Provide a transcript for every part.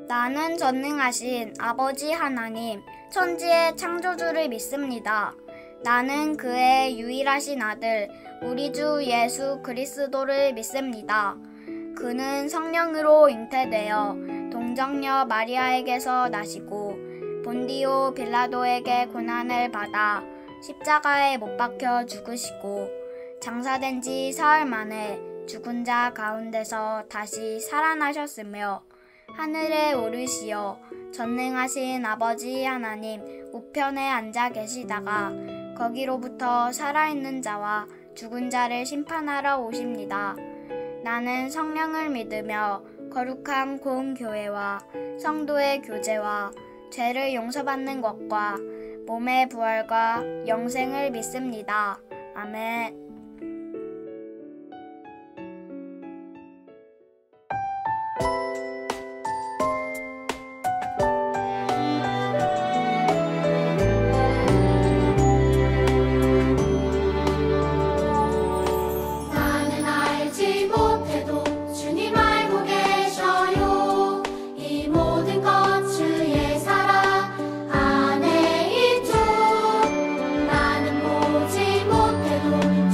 나는 전능하신 아버지 하나님, 천지의 창조주를 믿습니다. 나는 그의 유일하신 아들, 우리 주 예수 그리스도를 믿습니다. 그는 성령으로 잉태되어 동정녀 마리아에게서 나시고 본디오 빌라도에게 고난을 받아 십자가에 못 박혀 죽으시고 장사된 지 사흘 만에 죽은 자 가운데서 다시 살아나셨으며 하늘에 오르시어 전능하신 아버지 하나님 우편에 앉아 계시다가 거기로부터 살아있는 자와 죽은 자를 심판하러 오십니다. 나는 성령을 믿으며 거룩한 공교회와 성도의 교제와 죄를 용서받는 것과 몸의 부활과 영생을 믿습니다. 아멘. 나는 보지 못해도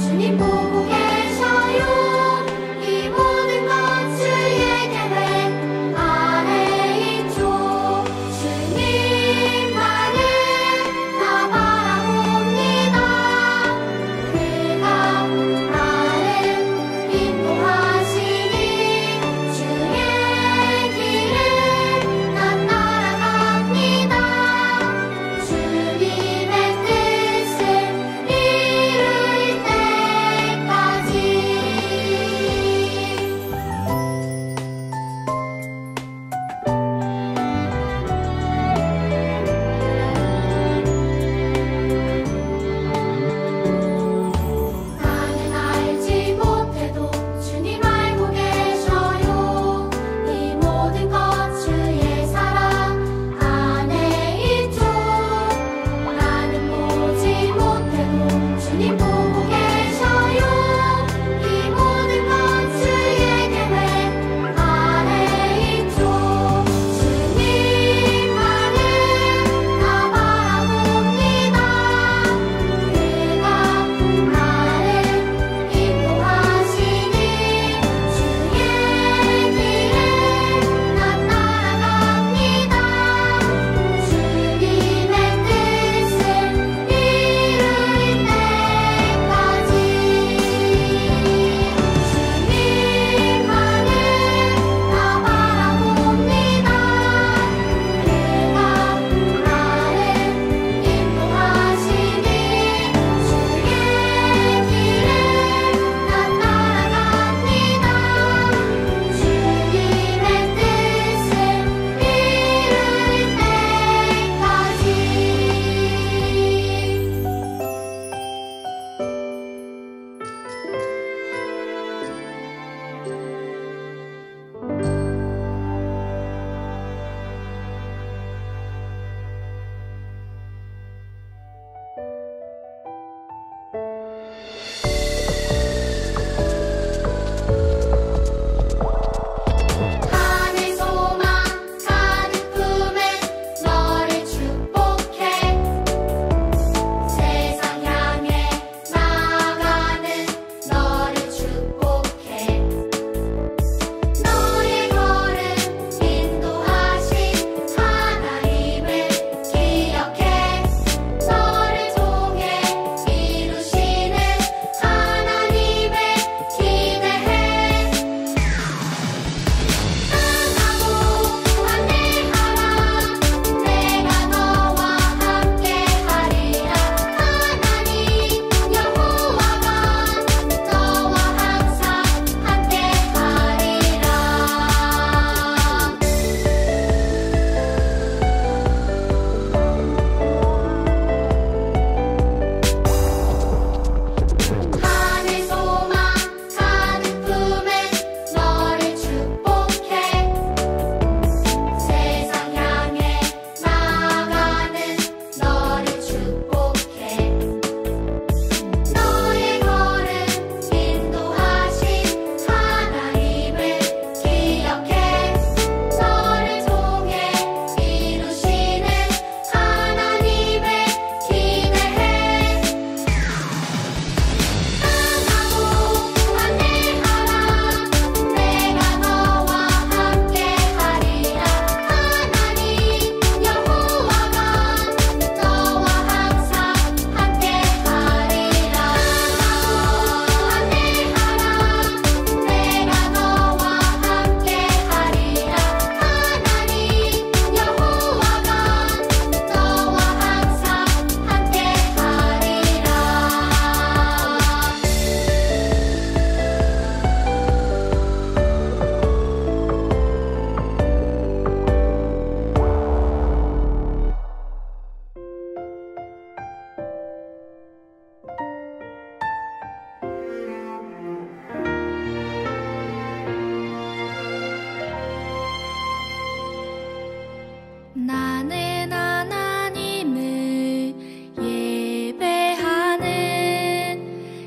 나는 하나님을 예배하는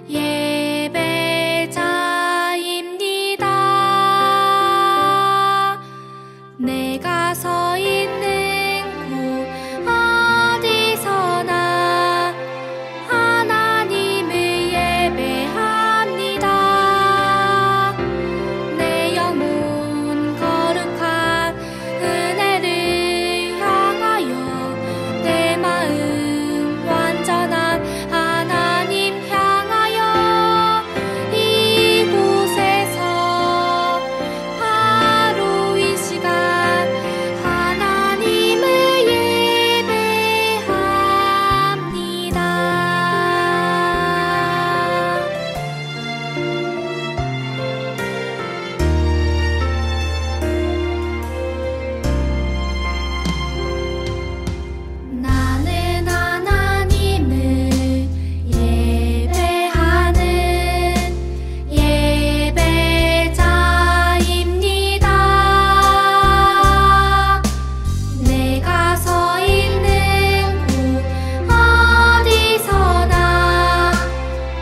예배자입니다. 내가 서 있는 곳 어디서나 하나님을 예배합니다. 내 영혼 거룩한 은혜를 향하여 내 마음 완전한 하나님 향하여 이곳에서 바로 이 시간 하나님을 예배합니다. 나는 하나님을 예배하는 예배자입니다. 내가 서 있는 곳 어디서나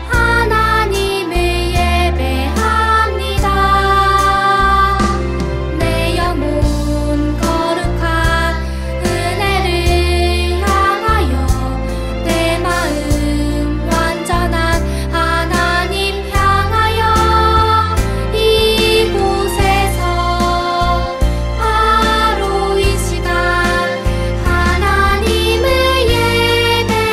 하나님을 예배합니다. 내 영혼 거룩한 은혜를 향하여 내 마음 완전한 하나님 향하여 이곳에서 바로 이 시간 하나님을 예배합니다.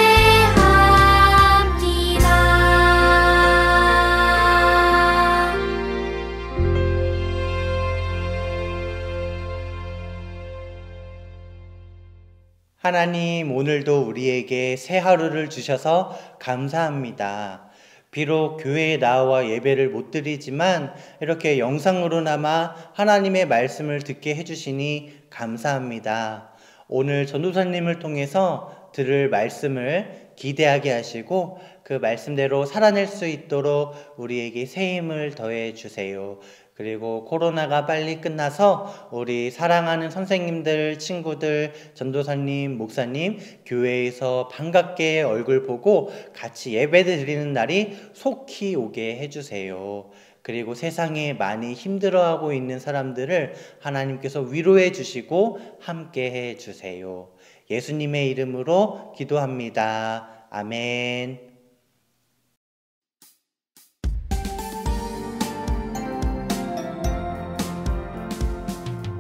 하나님, 오늘도 우리에게 새 하루를 주셔서 감사합니다. 비록 교회에 나와 예배를 못 드리지만 이렇게 영상으로나마 하나님의 말씀을 듣게 해주시니 감사합니다. 오늘 전도사님을 통해서 들을 말씀을 기대하게 하시고 그 말씀대로 살아낼 수 있도록 우리에게 새 힘을 더해 주세요. 그리고 코로나가 빨리 끝나서 우리 사랑하는 선생님들, 친구들, 전도사님, 목사님, 교회에서 반갑게 얼굴 보고 같이 예배 드리는 날이 속히 오게 해주세요. 그리고 세상에 많이 힘들어하고 있는 사람들을 하나님께서 위로해 주시고 함께 해 주세요. 예수님의 이름으로 기도합니다. 아멘.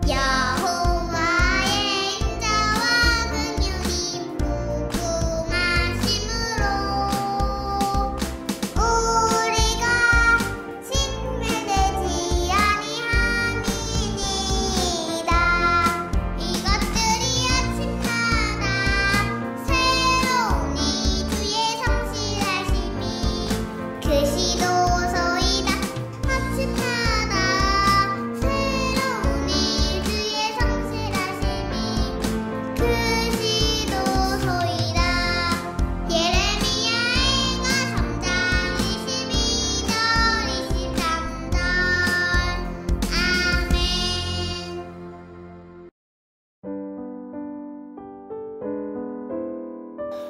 여호와의 인자와 근육이 무궁하심으로 우리가 침멸되지 아니함이니이다. 이것들이 아침마다 새로운 이 주의 성실하심이 계시도소이다. 아침마다 새로운 이 주의 성실하심이 계시도소이다. 예레미야가 3장 22절 23절. 아멘.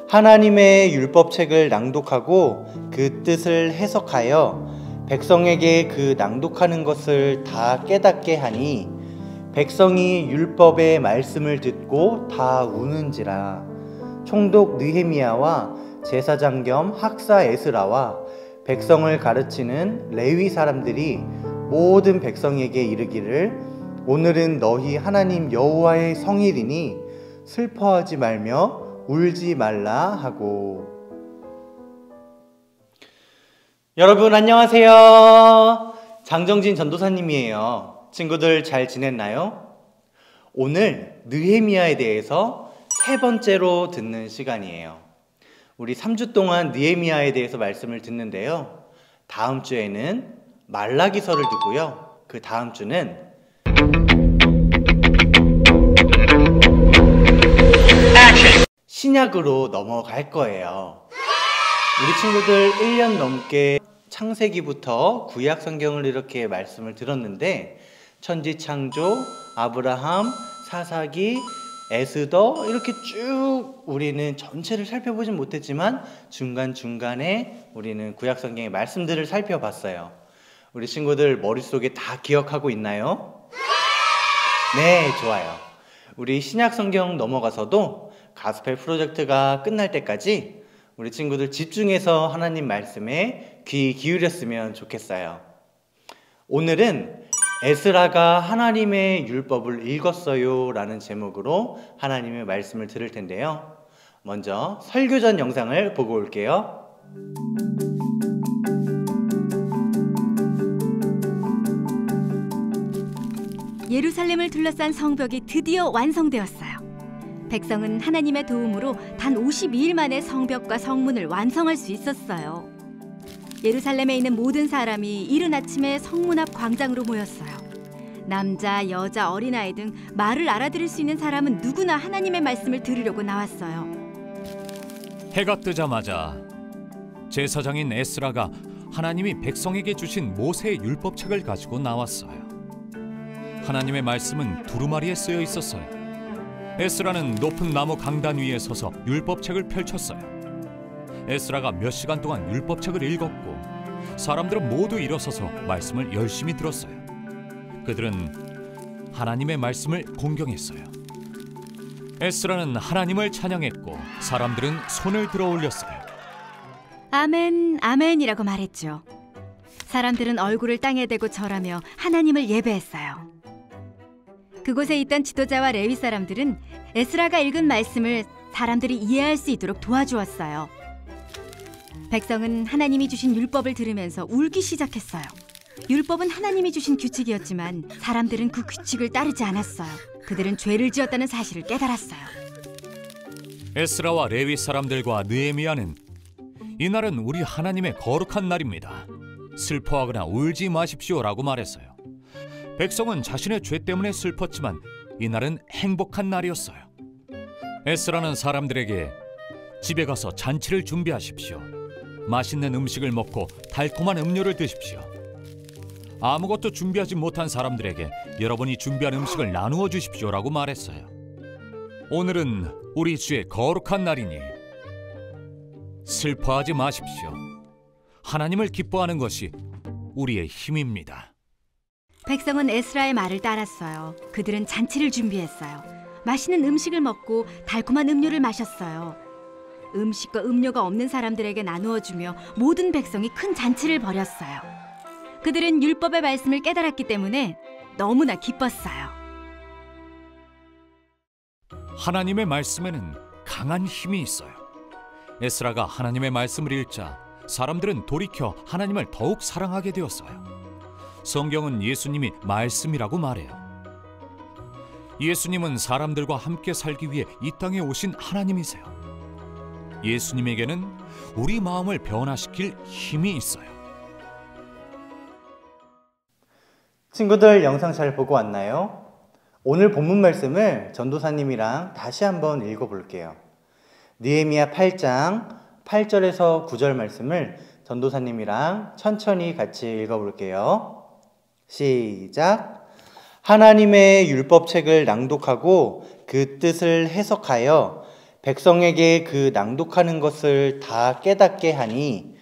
하나님의 율법책을 낭독하고 그 뜻을 해석하여 백성에게 그 낭독하는 것을 다 깨닫게 하니 백성이 율법의 말씀을 듣고 다 우는지라. 총독 느헤미야와 제사장 겸 학사 에스라와 백성을 가르치는 레위 사람들이 모든 백성에게 이르기를 오늘은 너희 하나님 여호와의 성일이니 슬퍼하지 말며 울지 말라 하고. 여러분 안녕하세요. 장정진 전도사님이에요. 친구들 잘 지냈나요? 오늘 느헤미야에 대해서 세 번째로 듣는 시간이에요. 우리 3주 동안 느헤미야에 대해서 말씀을 듣는데요. 다음 주에는 말라기서를 듣고요. 그 다음 주는 신약으로 넘어갈 거예요. 우리 친구들 1년 넘게 창세기부터 구약 성경을 이렇게 말씀을 들었는데 천지창조, 아브라함, 사사기, 에스더 이렇게 쭉 우리는 전체를 살펴보진 못했지만 중간중간에 우리는 구약성경의 말씀들을 살펴봤어요. 우리 친구들 머릿속에 다 기억하고 있나요? 네, 좋아요. 우리 신약성경 넘어가서도 가스펠 프로젝트가 끝날 때까지 우리 친구들 집중해서 하나님 말씀에 귀 기울였으면 좋겠어요. 오늘은 에스라가 하나님의 율법을 읽었어요 라는 제목으로 하나님의 말씀을 들을 텐데요. 먼저 설교전 영상을 보고 올게요. 예루살렘을 둘러싼 성벽이 드디어 완성되었어요. 백성은 하나님의 도움으로 단 52일 만에 성벽과 성문을 완성할 수 있었어요. 예루살렘에 있는 모든 사람이 이른 아침에 성문 앞 광장으로 모였어요. 남자, 여자, 어린아이 등 말을 알아들을 수 있는 사람은 누구나 하나님의 말씀을 들으려고 나왔어요. 해가 뜨자마자 제사장인 에스라가 하나님이 백성에게 주신 모세의 율법책을 가지고 나왔어요. 하나님의 말씀은 두루마리에 쓰여 있었어요. 에스라는 높은 나무 강단 위에 서서 율법책을 펼쳤어요. 에스라가 몇 시간 동안 율법책을 읽었고 사람들은 모두 일어서서 말씀을 열심히 들었어요. 그들은 하나님의 말씀을 공경했어요. 에스라는 하나님을 찬양했고 사람들은 손을 들어 올렸어요. 아멘, 아멘이라고 말했죠. 사람들은 얼굴을 땅에 대고 절하며 하나님을 예배했어요. 그곳에 있던 지도자와 레위 사람들은 에스라가 읽은 말씀을 사람들이 이해할 수 있도록 도와주었어요. 백성은 하나님이 주신 율법을 들으면서 울기 시작했어요. 율법은 하나님이 주신 규칙이었지만 사람들은 그 규칙을 따르지 않았어요. 그들은 죄를 지었다는 사실을 깨달았어요. 에스라와 레위 사람들과 느헤미야는 이날은 우리 하나님의 거룩한 날입니다. 슬퍼하거나 울지 마십시오라고 말했어요. 백성은 자신의 죄 때문에 슬펐지만 이날은 행복한 날이었어요. 에스라는 사람들에게 집에 가서 잔치를 준비하십시오. 맛있는 음식을 먹고 달콤한 음료를 드십시오. 아무것도 준비하지 못한 사람들에게 여러분이 준비한 음식을 나누어 주십시오라고 말했어요. 오늘은 우리 주의 거룩한 날이니 슬퍼하지 마십시오. 하나님을 기뻐하는 것이 우리의 힘입니다. 백성은 에스라의 말을 따랐어요. 그들은 잔치를 준비했어요. 맛있는 음식을 먹고 달콤한 음료를 마셨어요. 음식과 음료가 없는 사람들에게 나누어주며 모든 백성이 큰 잔치를 벌였어요. 그들은 율법의 말씀을 깨달았기 때문에 너무나 기뻤어요. 하나님의 말씀에는 강한 힘이 있어요. 에스라가 하나님의 말씀을 읽자 사람들은 돌이켜 하나님을 더욱 사랑하게 되었어요. 성경은 예수님이 말씀이라고 말해요. 예수님은 사람들과 함께 살기 위해 이 땅에 오신 하나님이세요. 예수님에게는 우리 마음을 변화시킬 힘이 있어요. 친구들 영상 잘 보고 왔나요? 오늘 본문 말씀을 전도사님이랑 다시 한번 읽어볼게요. 느헤미야 8장 8절에서 9절 말씀을 전도사님이랑 천천히 같이 읽어볼게요. 시작. 하나님의 율법책을 낭독하고 그 뜻을 해석하여 백성에게 그 낭독하는 것을 다 깨닫게 하니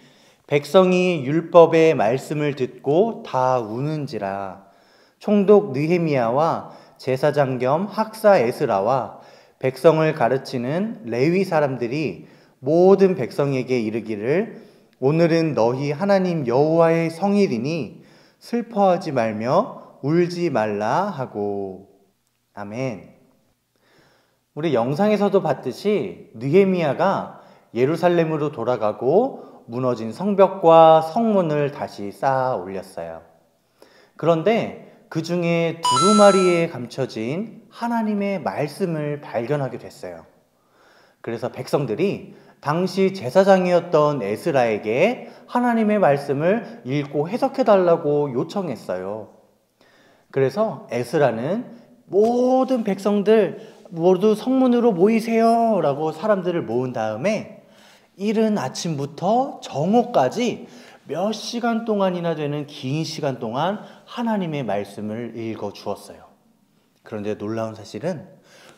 백성이 율법의 말씀을 듣고 다 우는지라. 총독 느헤미야와 제사장 겸 학사 에스라와 백성을 가르치는 레위 사람들이 모든 백성에게 이르기를 오늘은 너희 하나님 여호와의 성일이니 슬퍼하지 말며 울지 말라 하고. 아멘. 우리 영상에서도 봤듯이 느헤미야가 예루살렘으로 돌아가고 무너진 성벽과 성문을 다시 쌓아 올렸어요. 그런데 그 중에 두루마리에 감춰진 하나님의 말씀을 발견하게 됐어요. 그래서 백성들이 당시 제사장이었던 에스라에게 하나님의 말씀을 읽고 해석해달라고 요청했어요. 그래서 에스라는 모든 백성들 모두 성문으로 모이세요 라고 사람들을 모은 다음에 이른 아침부터 정오까지 몇 시간 동안이나 되는 긴 시간 동안 하나님의 말씀을 읽어 주었어요. 그런데 놀라운 사실은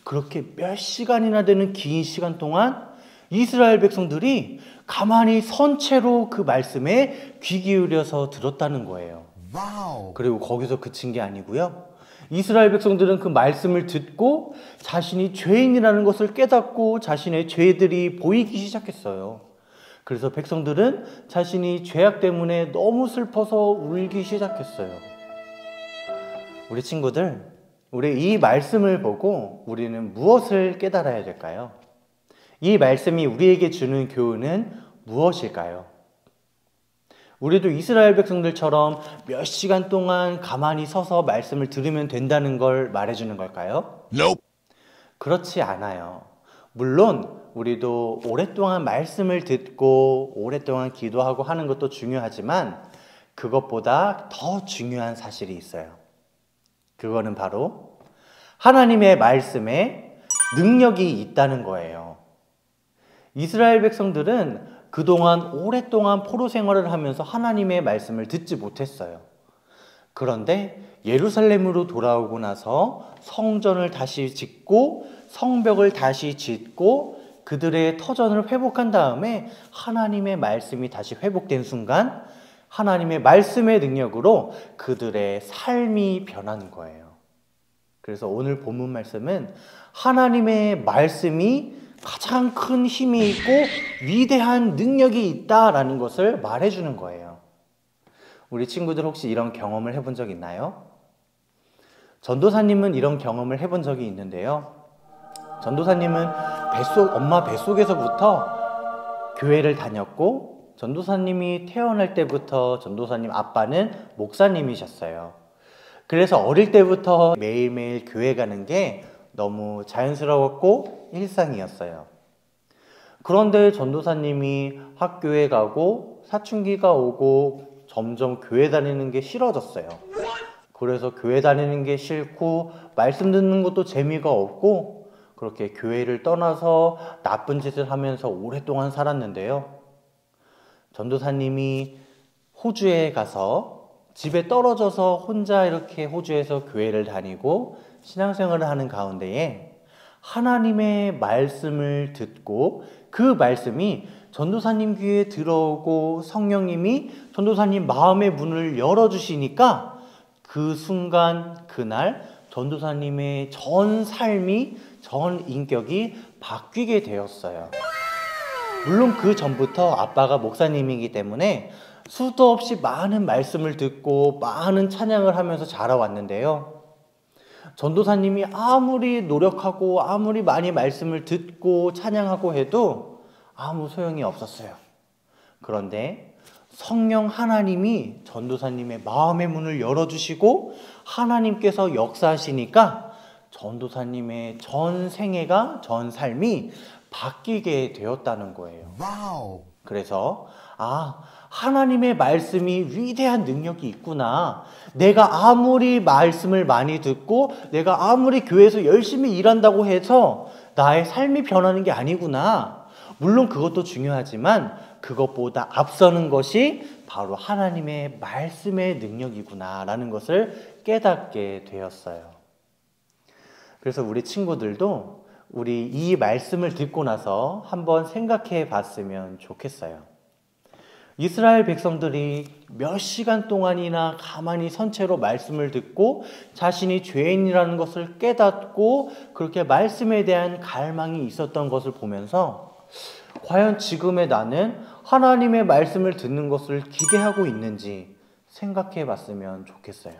그렇게 몇 시간이나 되는 긴 시간 동안 이스라엘 백성들이 가만히 선 채로 그 말씀에 귀 기울여서 들었다는 거예요. 그리고 거기서 그친 게 아니고요. 이스라엘 백성들은 그 말씀을 듣고 자신이 죄인이라는 것을 깨닫고 자신의 죄들이 보이기 시작했어요. 그래서 백성들은 자신이 죄악 때문에 너무 슬퍼서 울기 시작했어요. 우리 친구들, 우리 이 말씀을 보고 우리는 무엇을 깨달아야 될까요? 이 말씀이 우리에게 주는 교훈은 무엇일까요? 우리도 이스라엘 백성들처럼 몇 시간 동안 가만히 서서 말씀을 들으면 된다는 걸 말해주는 걸까요? Nope. 그렇지 않아요. 물론 우리도 오랫동안 말씀을 듣고 오랫동안 기도하고 하는 것도 중요하지만 그것보다 더 중요한 사실이 있어요. 그거는 바로 하나님의 말씀에 능력이 있다는 거예요. 이스라엘 백성들은 그동안 오랫동안 포로 생활을 하면서 하나님의 말씀을 듣지 못했어요. 그런데 예루살렘으로 돌아오고 나서 성전을 다시 짓고 성벽을 다시 짓고 그들의 터전을 회복한 다음에 하나님의 말씀이 다시 회복된 순간 하나님의 말씀의 능력으로 그들의 삶이 변한 거예요. 그래서 오늘 본문 말씀은 하나님의 말씀이 가장 큰 힘이 있고 위대한 능력이 있다라는 것을 말해주는 거예요. 우리 친구들 혹시 이런 경험을 해본 적 있나요? 전도사님은 이런 경험을 해본 적이 있는데요. 전도사님은 엄마 뱃속에서부터 교회를 다녔고 전도사님이 태어날 때부터 전도사님 아빠는 목사님이셨어요. 그래서 어릴 때부터 매일매일 교회 가는 게 너무 자연스러웠고 일상이었어요. 그런데 전도사님이 학교에 가고 사춘기가 오고 점점 교회 다니는 게 싫어졌어요. 그래서 교회 다니는 게 싫고 말씀 듣는 것도 재미가 없고 그렇게 교회를 떠나서 나쁜 짓을 하면서 오랫동안 살았는데요. 전도사님이 호주에 가서 집에 떨어져서 혼자 이렇게 호주에서 교회를 다니고 신앙생활을 하는 가운데에 하나님의 말씀을 듣고 그 말씀이 전도사님 귀에 들어오고 성령님이 전도사님 마음의 문을 열어주시니까 그 순간 그날 전도사님의 전 삶이 전 인격이 바뀌게 되었어요. 물론 그 전부터 아빠가 목사님이기 때문에 수도 없이 많은 말씀을 듣고 많은 찬양을 하면서 자라왔는데요. 전도사님이 아무리 노력하고 아무리 많이 말씀을 듣고 찬양하고 해도 아무 소용이 없었어요. 그런데 성령 하나님이 전도사님의 마음의 문을 열어주시고 하나님께서 역사하시니까 전도사님의 전 생애가 전 삶이 바뀌게 되었다는 거예요. 그래서 하나님의 말씀이 위대한 능력이 있구나. 내가 아무리 말씀을 많이 듣고 내가 아무리 교회에서 열심히 일한다고 해서 나의 삶이 변하는 게 아니구나. 물론 그것도 중요하지만 그것보다 앞서는 것이 바로 하나님의 말씀의 능력이구나 라는 것을 깨닫게 되었어요. 그래서 우리 친구들도 우리 이 말씀을 듣고 나서 한번 생각해 봤으면 좋겠어요. 이스라엘 백성들이 몇 시간 동안이나 가만히 선체로 말씀을 듣고 자신이 죄인이라는 것을 깨닫고 그렇게 말씀에 대한 갈망이 있었던 것을 보면서 과연 지금의 나는 하나님의 말씀을 듣는 것을 기대하고 있는지 생각해 봤으면 좋겠어요.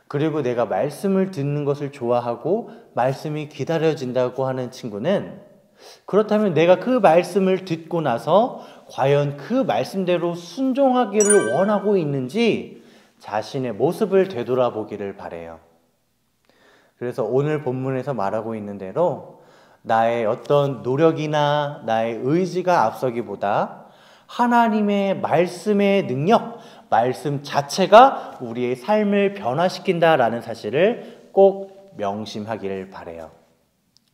그리고 내가 말씀을 듣는 것을 좋아하고 말씀이 기다려진다고 하는 친구는 그렇다면 내가 그 말씀을 듣고 나서 과연 그 말씀대로 순종하기를 원하고 있는지 자신의 모습을 되돌아보기를 바라요. 그래서 오늘 본문에서 말하고 있는 대로 나의 어떤 노력이나 나의 의지가 앞서기보다 하나님의 말씀의 능력, 말씀 자체가 우리의 삶을 변화시킨다라는 사실을 꼭 명심하기를 바라요.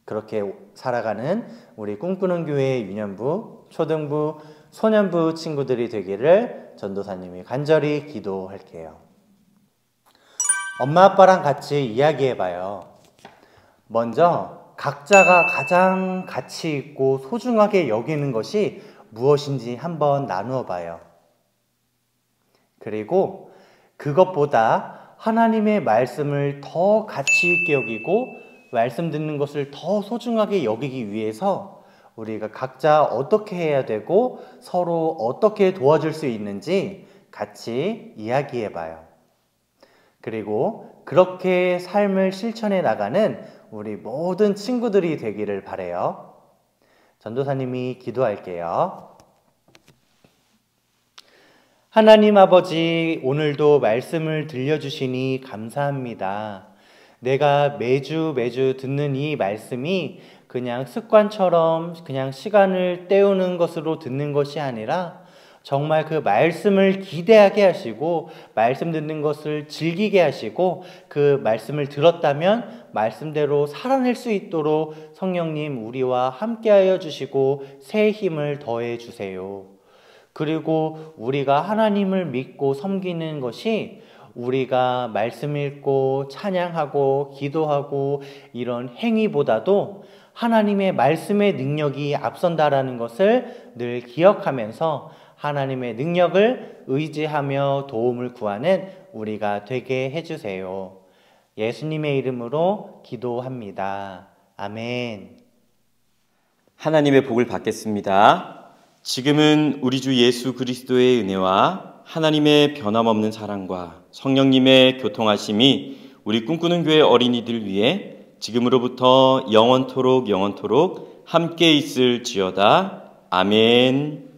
그렇게 살아가는 우리 꿈꾸는 교회의 유년부, 초등부, 소년부 친구들이 되기를 전도사님이 간절히 기도할게요. 엄마 아빠랑 같이 이야기해봐요. 먼저 각자가 가장 가치 있고 소중하게 여기는 것이 무엇인지 한번 나누어 봐요. 그리고 그것보다 하나님의 말씀을 더 가치 있게 여기고 말씀 듣는 것을 더 소중하게 여기기 위해서 우리가 각자 어떻게 해야 되고 서로 어떻게 도와줄 수 있는지 같이 이야기해 봐요. 그리고 그렇게 삶을 실천해 나가는 우리 모든 친구들이 되기를 바라요. 전도사님이 기도할게요. 하나님 아버지, 오늘도 말씀을 들려주시니 감사합니다. 내가 매주 듣는 이 말씀이 그냥 습관처럼 그냥 시간을 때우는 것으로 듣는 것이 아니라 정말 그 말씀을 기대하게 하시고 말씀 듣는 것을 즐기게 하시고 그 말씀을 들었다면 말씀대로 살아낼 수 있도록 성령님 우리와 함께하여 주시고 새 힘을 더해 주세요. 그리고 우리가 하나님을 믿고 섬기는 것이 우리가 말씀 읽고 찬양하고 기도하고 이런 행위보다도 하나님의 말씀의 능력이 앞선다라는 것을 늘 기억하면서 하나님의 능력을 의지하며 도움을 구하는 우리가 되게 해주세요. 예수님의 이름으로 기도합니다. 아멘. 하나님의 복을 받겠습니다. 지금은 우리 주 예수 그리스도의 은혜와 하나님의 변함없는 사랑과 성령님의 교통하심이 우리 꿈꾸는 교회 어린이들 위해 지금으로부터 영원토록 함께 있을지어다. 아멘.